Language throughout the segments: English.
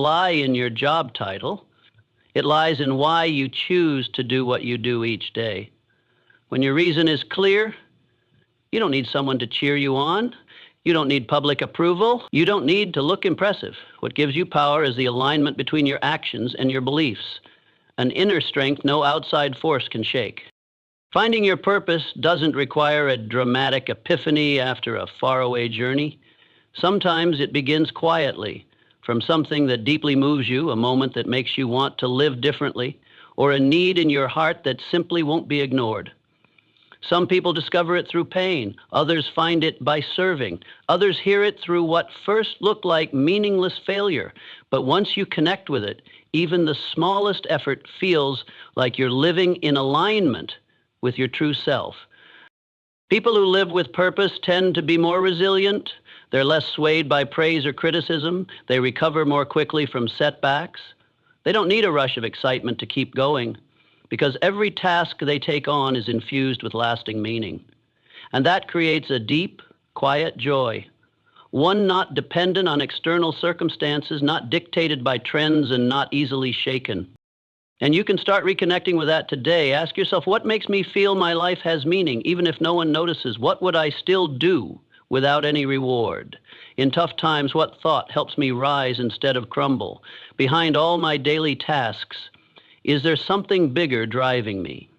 lie in your job title. It lies in why you choose to do what you do each day. When your reason is clear, you don't need someone to cheer you on. You don't need public approval. You don't need to look impressive. What gives you power is the alignment between your actions and your beliefs, an inner strength no outside force can shake. Finding your purpose doesn't require a dramatic epiphany after a faraway journey. Sometimes it begins quietly, from something that deeply moves you, a moment that makes you want to live differently, or a need in your heart that simply won't be ignored. Some people discover it through pain. Others find it by serving. Others hear it through what first looked like meaningless failure. But once you connect with it, even the smallest effort feels like you're living in alignment with your true self. People who live with purpose tend to be more resilient. They're less swayed by praise or criticism. They recover more quickly from setbacks. They don't need a rush of excitement to keep going, because every task they take on is infused with lasting meaning. And that creates a deep, quiet joy, one not dependent on external circumstances, not dictated by trends, and not easily shaken. And you can start reconnecting with that today. Ask yourself, what makes me feel my life has meaning, even if no one notices? What would I still do without any reward? In tough times, what thought helps me rise instead of crumble? Behind all my daily tasks, is there something bigger driving me?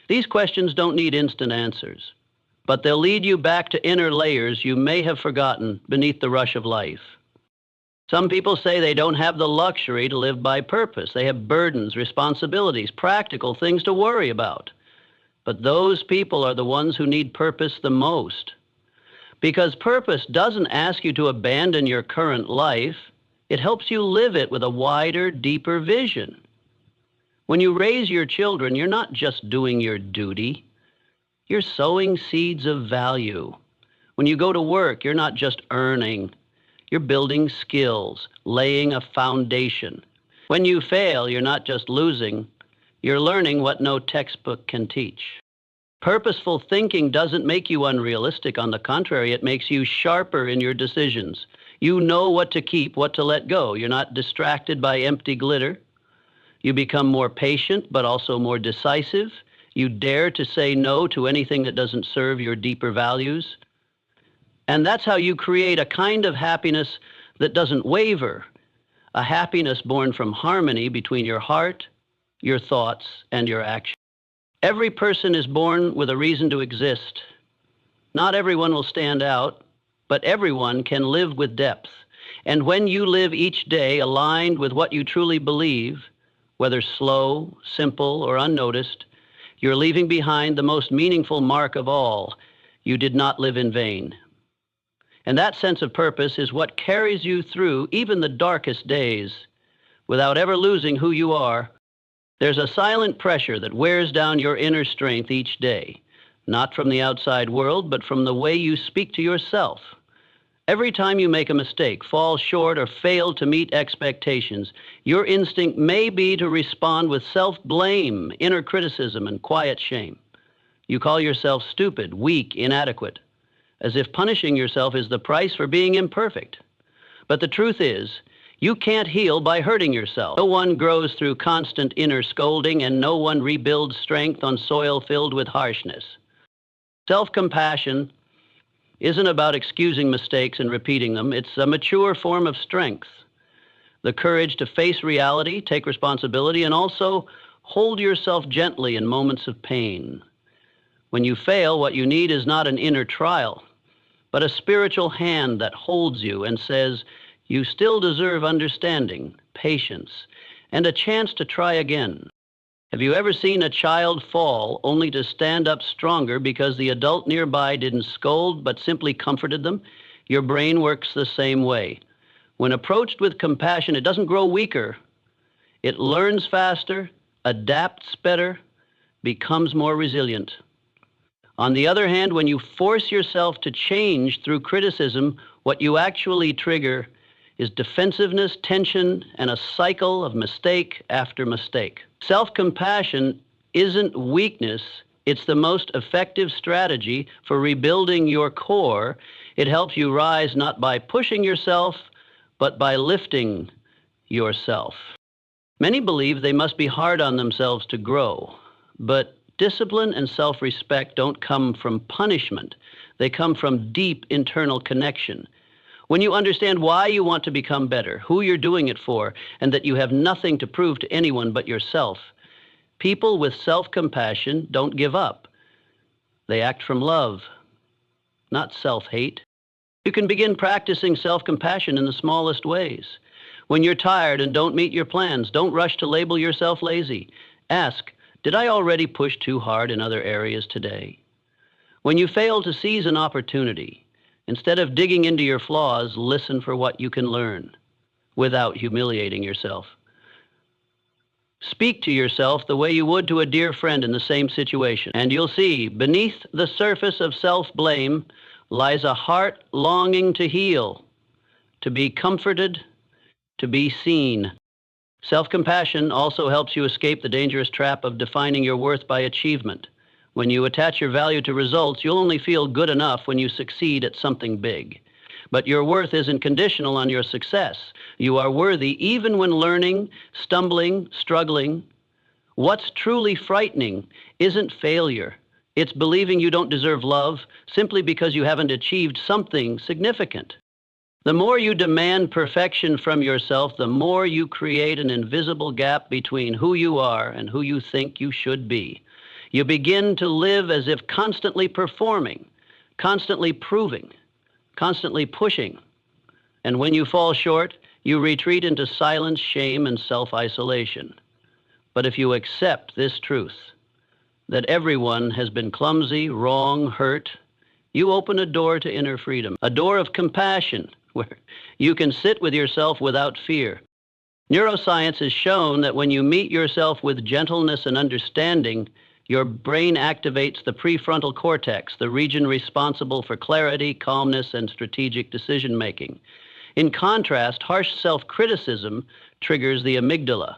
These questions don't need instant answers, but they'll lead you back to inner layers you may have forgotten beneath the rush of life. Some people say they don't have the luxury to live by purpose. They have burdens, responsibilities, practical things to worry about. But those people are the ones who need purpose the most. Because purpose doesn't ask you to abandon your current life. It helps you live it with a wider, deeper vision. When you raise your children, you're not just doing your duty. You're sowing seeds of value. When you go to work, you're not just earning. You're building skills, laying a foundation. When you fail, you're not just losing. You're learning what no textbook can teach. Purposeful thinking doesn't make you unrealistic. On the contrary, it makes you sharper in your decisions. You know what to keep, what to let go. You're not distracted by empty glitter. You become more patient, but also more decisive. You dare to say no to anything that doesn't serve your deeper values. And that's how you create a kind of happiness that doesn't waver, a happiness born from harmony between your heart, your thoughts, and your actions. Every person is born with a reason to exist. Not everyone will stand out, but everyone can live with depth. And when you live each day aligned with what you truly believe, whether slow, simple, or unnoticed, you're leaving behind the most meaningful mark of all. You did not live in vain. And that sense of purpose is what carries you through even the darkest days without ever losing who you are. There's a silent pressure that wears down your inner strength each day, not from the outside world, but from the way you speak to yourself. Every time you make a mistake, fall short, or fail to meet expectations, your instinct may be to respond with self-blame, inner criticism, and quiet shame. You call yourself stupid, weak, inadequate, as if punishing yourself is the price for being imperfect. But the truth is, you can't heal by hurting yourself. No one grows through constant inner scolding, and no one rebuilds strength on soil filled with harshness. Self-compassion isn't about excusing mistakes and repeating them. It's a mature form of strength. The courage to face reality, take responsibility, and also hold yourself gently in moments of pain. When you fail, what you need is not an inner trial, but a spiritual hand that holds you and says, you still deserve understanding, patience, and a chance to try again. Have you ever seen a child fall only to stand up stronger because the adult nearby didn't scold but simply comforted them? Your brain works the same way. When approached with compassion, it doesn't grow weaker. It learns faster, adapts better, becomes more resilient. On the other hand, when you force yourself to change through criticism, what you actually trigger is defensiveness, tension, and a cycle of mistake after mistake. Self-compassion isn't weakness. It's the most effective strategy for rebuilding your core. It helps you rise not by pushing yourself, but by lifting yourself. Many believe they must be hard on themselves to grow, but discipline and self-respect don't come from punishment. They come from deep internal connection. When you understand why you want to become better, who you're doing it for, and that you have nothing to prove to anyone but yourself, people with self-compassion don't give up. They act from love, not self-hate. You can begin practicing self-compassion in the smallest ways. When you're tired and don't meet your plans, don't rush to label yourself lazy. Ask, did I already push too hard in other areas today? When you fail to seize an opportunity, instead of digging into your flaws, listen for what you can learn without humiliating yourself. Speak to yourself the way you would to a dear friend in the same situation, and you'll see beneath the surface of self-blame lies a heart longing to heal, to be comforted, to be seen. Self-compassion also helps you escape the dangerous trap of defining your worth by achievement. When you attach your value to results, you'll only feel good enough when you succeed at something big. But your worth isn't conditional on your success. You are worthy even when learning, stumbling, struggling. What's truly frightening isn't failure. It's believing you don't deserve love simply because you haven't achieved something significant. The more you demand perfection from yourself, the more you create an invisible gap between who you are and who you think you should be. You begin to live as if constantly performing, constantly proving, constantly pushing. And when you fall short, you retreat into silence, shame, and self-isolation. But if you accept this truth, that everyone has been clumsy, wrong, hurt, you open a door to inner freedom, a door of compassion, where you can sit with yourself without fear. Neuroscience has shown that when you meet yourself with gentleness and understanding, your brain activates the prefrontal cortex, the region responsible for clarity, calmness, and strategic decision-making. In contrast, harsh self-criticism triggers the amygdala,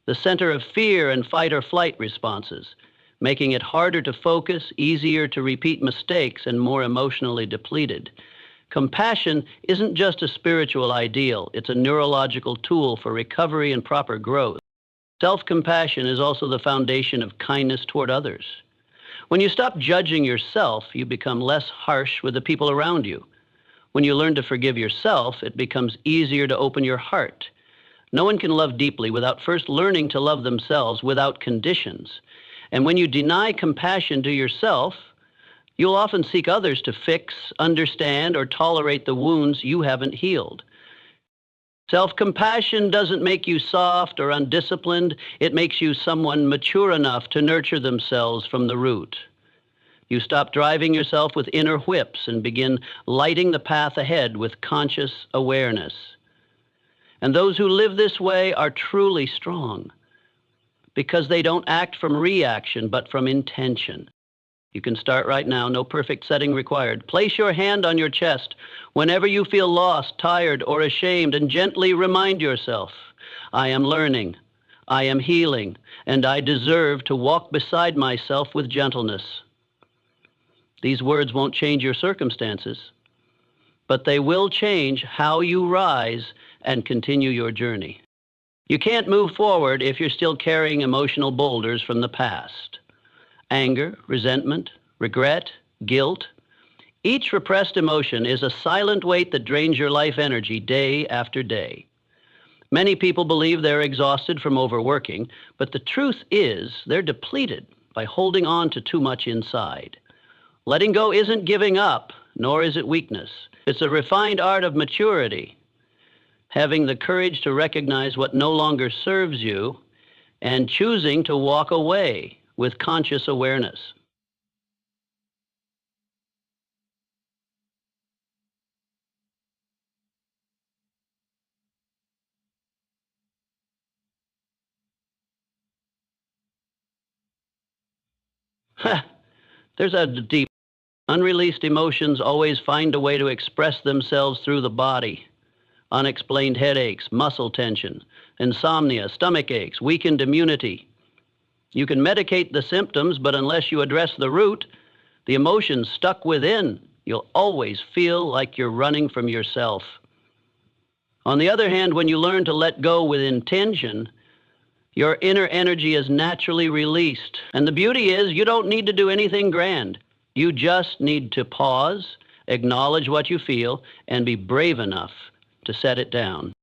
the center of fear and fight-or-flight responses, making it harder to focus, easier to repeat mistakes, and more emotionally depleted. Compassion isn't just a spiritual ideal, it's a neurological tool for recovery and proper growth. Self-compassion is also the foundation of kindness toward others. When you stop judging yourself, you become less harsh with the people around you. When you learn to forgive yourself, it becomes easier to open your heart. No one can love deeply without first learning to love themselves without conditions. And when you deny compassion to yourself, you'll often seek others to fix, understand, or tolerate the wounds you haven't healed. Self-compassion doesn't make you soft or undisciplined. It makes you someone mature enough to nurture themselves from the root. You stop driving yourself with inner whips and begin lighting the path ahead with conscious awareness. And those who live this way are truly strong because they don't act from reaction, but from intention. You can start right now, no perfect setting required. Place your hand on your chest whenever you feel lost, tired, or ashamed, and gently remind yourself, I am learning, I am healing, and I deserve to walk beside myself with gentleness. These words won't change your circumstances, but they will change how you rise and continue your journey. You can't move forward if you're still carrying emotional boulders from the past. Anger, resentment, regret, guilt. Each repressed emotion is a silent weight that drains your life energy day after day. Many people believe they're exhausted from overworking, but the truth is they're depleted by holding on to too much inside. Letting go isn't giving up, nor is it weakness. It's a refined art of maturity, having the courage to recognize what no longer serves you and choosing to walk away with conscious awareness. There's a deep, unreleased emotions always find a way to express themselves through the body. Unexplained headaches, muscle tension, insomnia, stomach aches, weakened immunity. You can medicate the symptoms, but unless you address the root, the emotions stuck within, you'll always feel like you're running from yourself. On the other hand, when you learn to let go with intention, your inner energy is naturally released. And the beauty is, you don't need to do anything grand. You just need to pause, acknowledge what you feel, and be brave enough to set it down.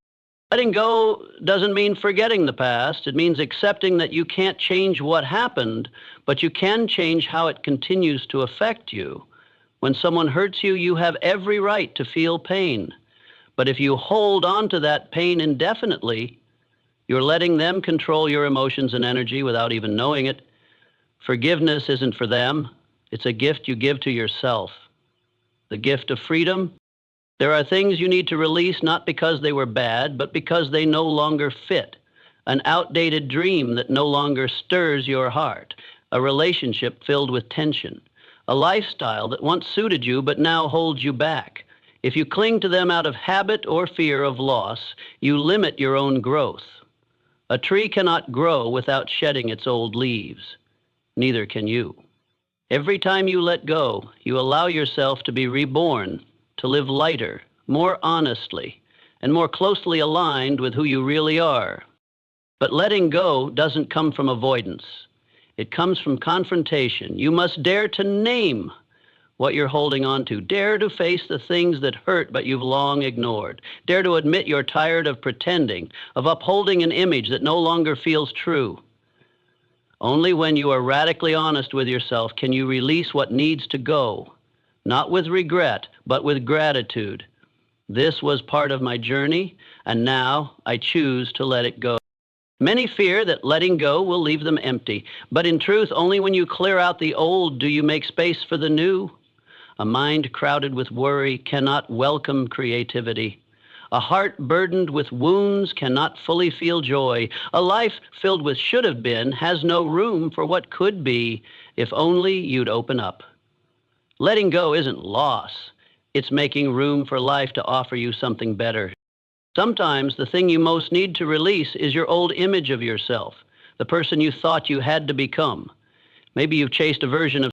Letting go doesn't mean forgetting the past. It means accepting that you can't change what happened, but you can change how it continues to affect you. When someone hurts you, you have every right to feel pain. But if you hold on to that pain indefinitely, you're letting them control your emotions and energy without even knowing it. Forgiveness isn't for them. It's a gift you give to yourself. The gift of freedom. There are things you need to release not because they were bad, but because they no longer fit. An outdated dream that no longer stirs your heart. A relationship filled with tension. A lifestyle that once suited you but now holds you back. If you cling to them out of habit or fear of loss, you limit your own growth. A tree cannot grow without shedding its old leaves. Neither can you. Every time you let go, you allow yourself to be reborn, to live lighter, more honestly, and more closely aligned with who you really are. But letting go doesn't come from avoidance. It comes from confrontation. You must dare to name what you're holding on to. Dare to face the things that hurt but you've long ignored. Dare to admit you're tired of pretending, of upholding an image that no longer feels true. Only when you are radically honest with yourself can you release what needs to go, not with regret, but with gratitude. This was part of my journey, and now I choose to let it go. Many fear that letting go will leave them empty, but in truth, only when you clear out the old do you make space for the new. A mind crowded with worry cannot welcome creativity. A heart burdened with wounds cannot fully feel joy. A life filled with should have been has no room for what could be if only you'd open up. Letting go isn't loss. It's making room for life to offer you something better. Sometimes the thing you most need to release is your old image of yourself, the person you thought you had to become. Maybe you've chased a version of